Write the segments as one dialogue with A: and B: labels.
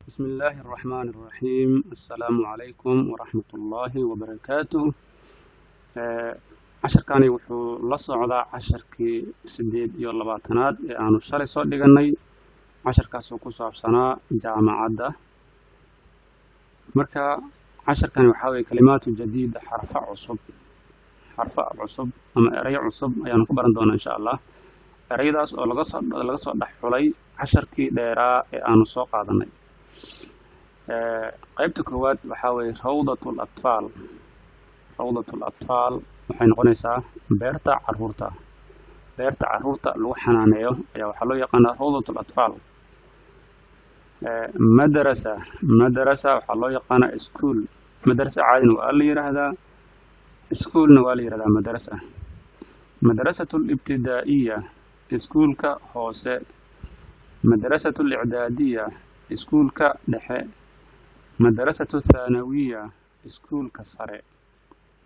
A: بسم الله الرحمن الرحيم السلام عليكم ورحمة الله وبركاته casharkani wuxuu la socdaa casharkii 8 iyo 20aad ee aanu shalay soo dhiganay casharkaas oo ku saabsanaa jaamacadda marka casharkani waxa weeye kalimaatu jadiida xarfa cusub ama ereyo cusub ayaanu ku baran doonaa insha Allah ereyadaas oo laga soo dhaxulay casharkii dheeraa ee aanu soo qaadanay qaybta koowaad waxa weeye rawdatul atfaal waxay noqonaysaa beerta caruurta lagu xanaaneeyo ayaa waxa loo yaqaanaa rawdatul atfaal madrasa waxa loo yaqaanaa school madrasa caadina waa la yiraahdaa schoolna waa la yiraahdaa madrasatul ibtidaaiya iskuulka hoose madrasatul i'daadiya iskuulka dhexe madrasatu thanawiya iskuulka sare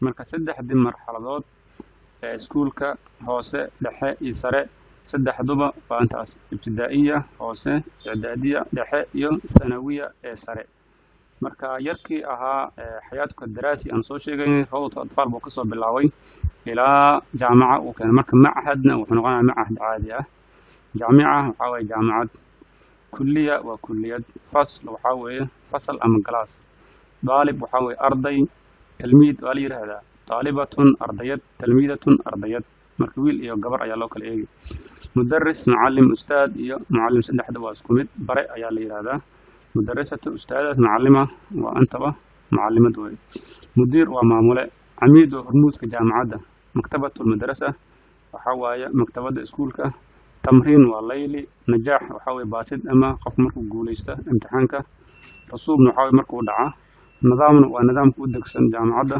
A: marka saddexdii marxaladood ee iskuulka hoose dhexe iyo sare saddexduba waa intaas ibtidaaiya hoose i'daadiya dhexe iyo thanawiya ee sare marka yarkii ahaa xayaadka daraasi aan soo sheegaynay rawdatul atfaal buu ka soo bilaaway ilaa jaamaca uu keenay marka machadna wuxuu noqonayaa machad caadi ah jaamica waxa weeye jaamacad kulliya waa kulliyad fasl waxa weeye fasal ama class daalib waxa weeye arday tilmiid waa la yiraahdaa taalibatun ardayad tilmiidatun ardayad marka wiil iyo gabar ayaa loo kala eegay mudarris macallim ustaad iyo macallim saddexda waa isku mid bare ayaa la yiraahdaa mudarrisatu ustaadat macallima waa antaba macallimad weeye mudiir waa maamule camiid waa hormuudka jaamacadda maktabatul madrasa waxa waaye maktabada iskuulka tamriin waa layli najaax waxa weeye baasid ama qof markuu guuleysto imtixaanka rasuubna waxa weeye markuu dhaca nidaamna waa nidaamka u degsan jaamacadda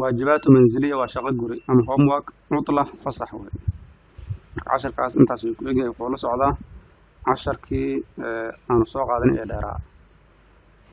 A: waajibaatu manziliya waa shaqo guri ama homework cutla fasax weeye casharkaas intaas way ku egyahay wuxuu la socdaa casharkii aanu soo qaadanay ee dheeraa